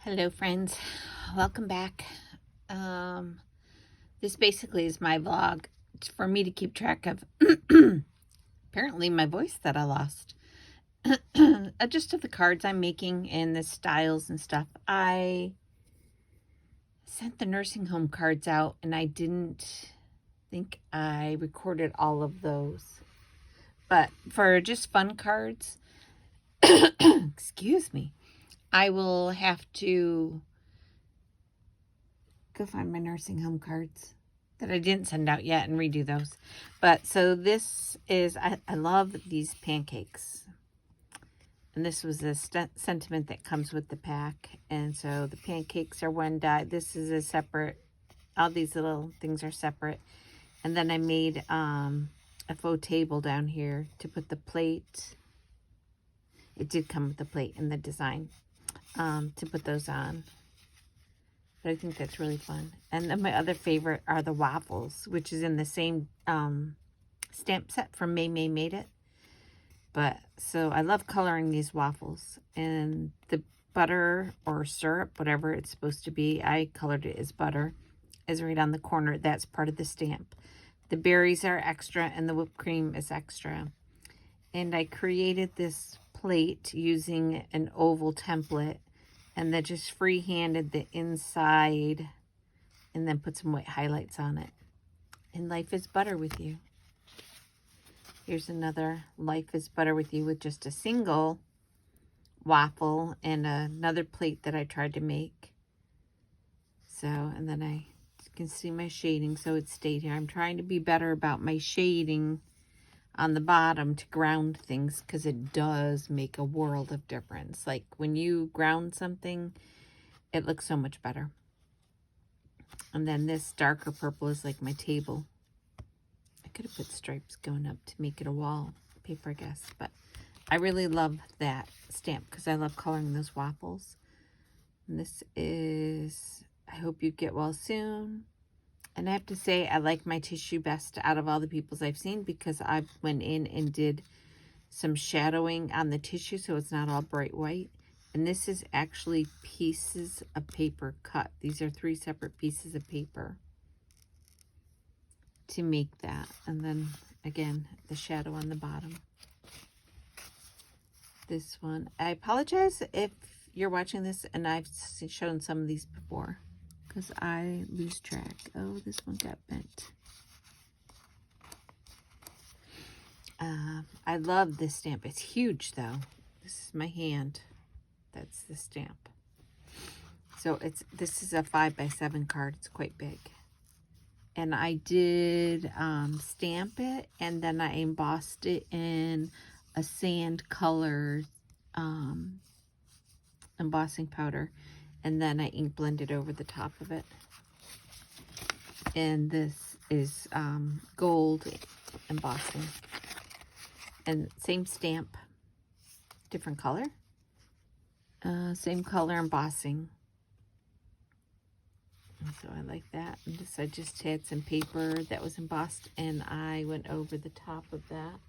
Hello friends, welcome back. This basically is my vlog. It's for me to keep track of apparently my voice that I lost. Just of the cards I'm making and the styles and stuff. I sent the nursing home cards out and I didn't think I recorded all of those. But for just fun cards, excuse me, I will have to go find my nursing home cards that I didn't send out yet and redo those. But so this is, I love these pancakes. And this was a sentiment that comes with the pack. And so the pancakes are one die. This is a separate, all these little things are separate. And then I made a faux table down here to put the plate. It did come with the plate in the design to put those on. But I think that's really fun. And then my other favorite are the waffles, which is in the same stamp set from Maymay Made It. But so I love coloring these waffles. And the butter or syrup, whatever it's supposed to be, I colored it as butter, is right on the corner. That's part of the stamp. The berries are extra and the whipped cream is extra. And I created this plate using an oval template. And then just free-handed the inside and then put some white highlights on it. And life is butter with you. Here's another life is butter with you with just a single waffle and another plate that I tried to make. So, and then you can see my shading, so it stayed here. I'm trying to be better about my shading on the bottom to ground things, because it does make a world of difference. Like when you ground something, it looks so much better. And then this darker purple is like my table. I could have put stripes going up to make it a wall paper, I guess, but I really love that stamp because I love coloring those waffles. And this is, I hope you get well soon. And I have to say, I like my tissue best out of all the people's I've seen, because I went in and did some shadowing on the tissue so it's not all bright white. And this is actually pieces of paper cut. These are 3 separate pieces of paper to make that. And then, again, the shadow on the bottom. This one, I apologize if you're watching this and I've shown some of these before, because I lose track. Oh, this one got bent. I love this stamp. It's huge, though. This is my hand. That's the stamp. So this is a 5x7 card. It's quite big. And I did stamp it, and then I embossed it in a sand color embossing powder. And then I ink blended over the top of it. And this is gold embossing. And same stamp, different color. Same color embossing. And so I like that. And this, I just had some paper that was embossed, and I went over the top of that.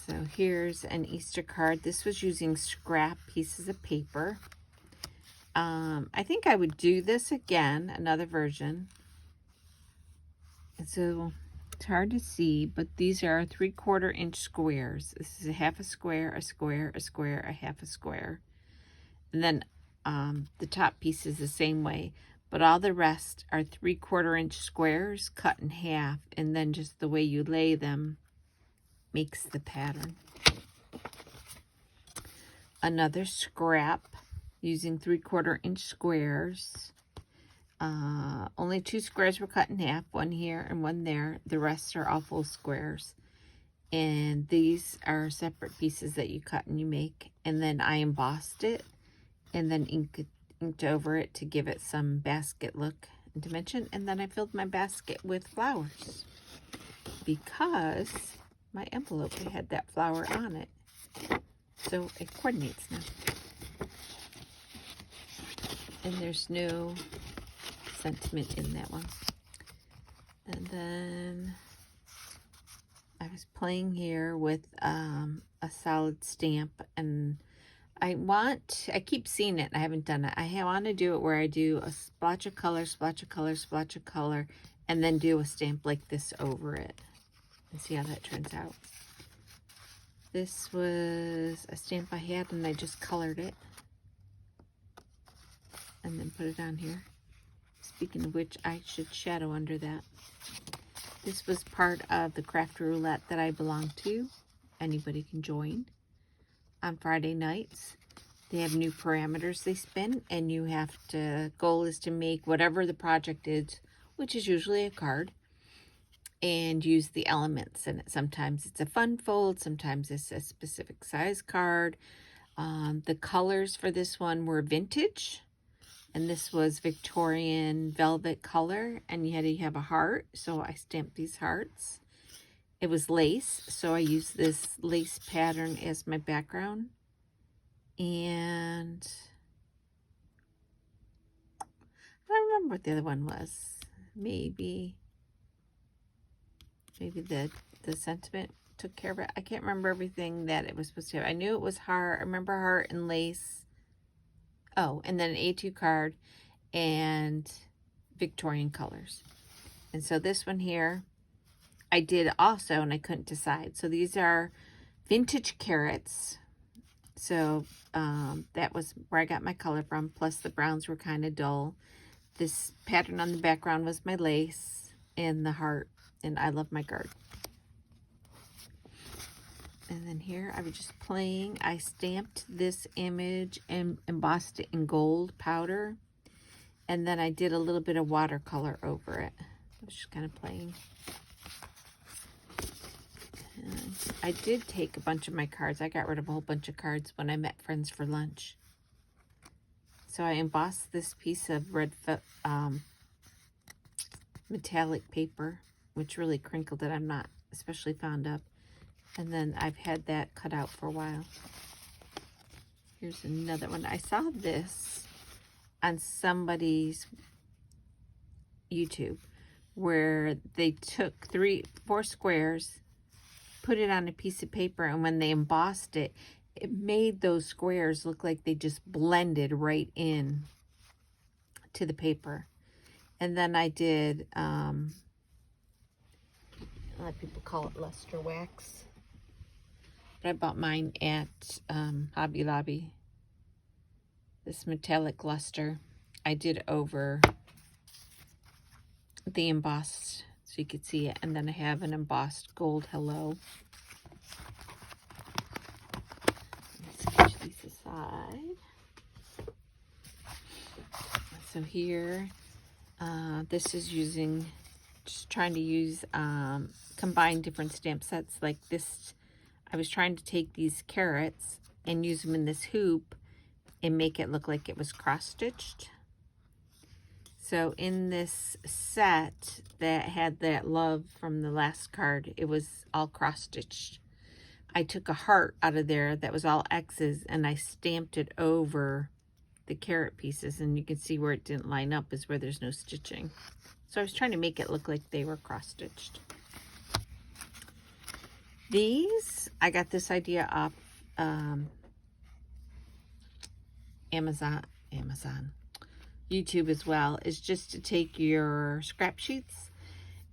So here's an Easter card. This was using scrap pieces of paper. I think I would do this again, another version. And so it's hard to see, but these are 3/4 inch squares. This is a half a square, a square, a square, a half a square. And then the top piece is the same way, but all the rest are 3/4 inch squares cut in half, and then just the way you lay them makes the pattern. Another scrap using 3/4 inch squares. Only 2 squares were cut in half, one here and one there. The rest are all full squares. And these are separate pieces that you cut and you make. And then I embossed it and then inked over it to give it some basket look and dimension. And then I filled my basket with flowers, because my envelope had that flower on it. So it coordinates now. And there's no sentiment in that one. And then I was playing here with a solid stamp, and I keep seeing it. I haven't done it. I want to do it where I do a splotch of color, splotch of color, splotch of color, and then do a stamp like this over it. And see how that turns out. This was a stamp I had and I just colored it. And then put it on here. Speaking of which, I should shadow under that. This was part of the craft roulette that I belong to. Anybody can join. On Friday nights, they have new parameters they spin, and you have to, goal is to make whatever the project is, which is usually a card, and use the elements in it. Sometimes it's a fun fold, sometimes it's a specific size card. The colors for this one were vintage, and this was Victorian velvet color, and you had to have a heart, so I stamped these hearts. It was lace, so I used this lace pattern as my background. And I don't remember what the other one was. Maybe the sentiment took care of it. I can't remember everything that it was supposed to have. I knew it was heart. I remember heart and lace. Oh, and then an A2 card and Victorian colors. And so this one here, I did also, and I couldn't decide. So these are vintage carrots. So that was where I got my color from. Plus the browns were kind of dull. This pattern on the background was my lace and the heart. And I love my garden. And then here I was just playing. I stamped this image and embossed it in gold powder. And then I did a little bit of watercolor over it. I was just kind of playing. And I did take a bunch of my cards. I got rid of a whole bunch of cards when I met friends for lunch. So I embossed this piece of red metallic paper, which really crinkled it. I'm not especially fond of. And then I've had that cut out for a while. Here's another one. I saw this on somebody's YouTube where they took 4 squares, put it on a piece of paper, and when they embossed it, it made those squares look like they just blended right in to the paper. And then I did, a lot of people call it luster wax. But I bought mine at Hobby Lobby. This metallic luster I did over the embossed so you could see it. And then I have an embossed gold hello. Let's push these aside. So here, this is just trying to use, combine different stamp sets like this. I was trying to take these carrots and use them in this hoop and make it look like it was cross-stitched. So in this set that had that love from the last card, it was all cross-stitched. I took a heart out of there that was all X's and I stamped it over the carrot pieces, and you can see where it didn't line up is where there's no stitching. So I was trying to make it look like they were cross-stitched. These, I got this idea off Amazon, YouTube as well, is just to take your scrap sheets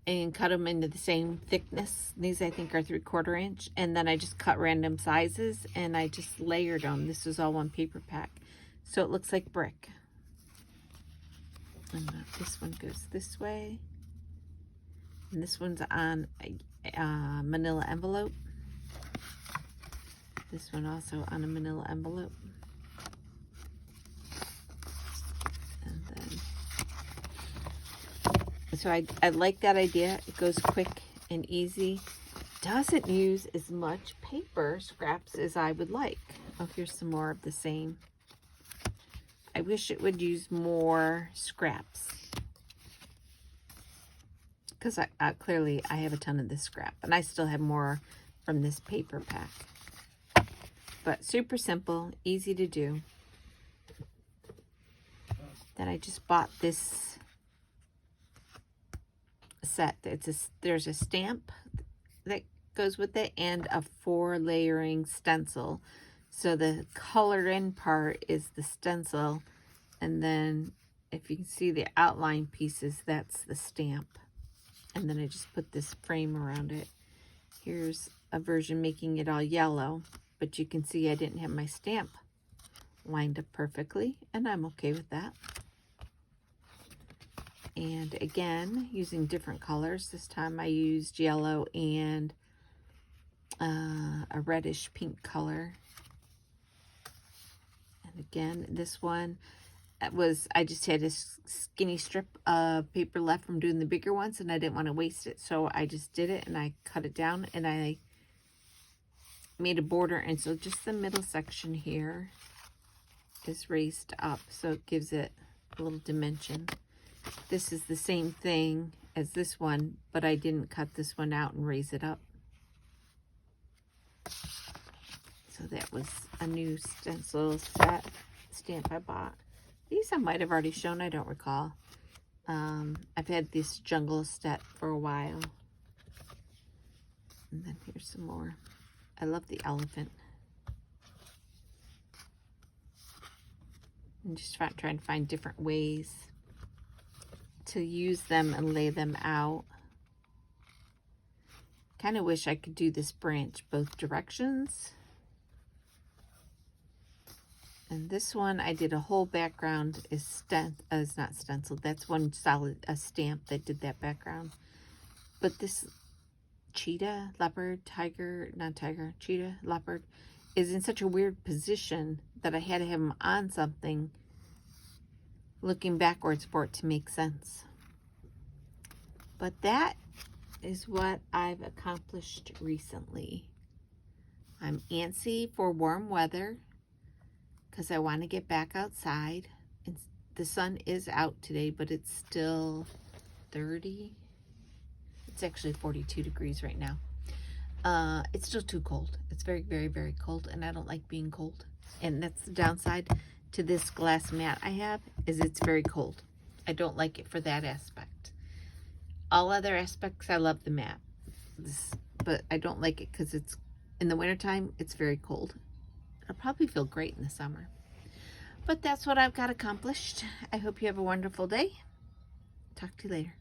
and cut them into the same thickness. These I think are 3/4 inch, and then I just cut random sizes and I just layered them. This was all one paper pack, so it looks like brick. And this one goes this way, and this one's on a manila envelope. This one also on a manila envelope. And then, so I like that idea. It goes quick and easy. Doesn't use as much paper scraps as I would like. Oh, here's some more of the same. I wish it would use more scraps. Because clearly I have a ton of this scrap. And I still have more from this paper pack. But super simple, easy to do. Then I just bought this set. There's a stamp that goes with it and a 4 layering stencil. So the colored in part is the stencil, and then if you can see the outline pieces, that's the stamp. And then I just put this frame around it. Here's a version making it all yellow, but you can see I didn't have my stamp lined up perfectly, and I'm okay with that. And again, using different colors. This time I used yellow and a reddish pink color. And again, this one I just had a skinny strip of paper left from doing the bigger ones, and I didn't want to waste it, so I just did it, and I cut it down, and I made a border, and so just the middle section here is raised up, so it gives it a little dimension. This is the same thing as this one, but I didn't cut this one out and raise it up. So that was a new stencil stamp I bought. These I might have already shown, I don't recall. I've had this jungle set for a while. And then here's some more. I love the elephant. I'm just trying to find different ways to use them and lay them out. Kind of wish I could do this branch both directions. And this one, I did a whole background is not stenciled. That's one solid stamp that did that background. But this cheetah, leopard, tiger, not tiger, cheetah, leopard is in such a weird position that I had to have him on something looking backwards for it to make sense. But that is what I've accomplished recently. I'm antsy for warm weather because I want to get back outside. The sun is out today, but it's still 30. It's actually 42 degrees right now. It's still too cold. It's very, very, very cold, and I don't like being cold. And that's the downside to this glass mat I have, is it's very cold. I don't like it for that aspect. All other aspects, I love the mat. But I don't like it because it's in the wintertime, it's very cold. It'll probably feel great in the summer. But that's what I've got accomplished. I hope you have a wonderful day. Talk to you later.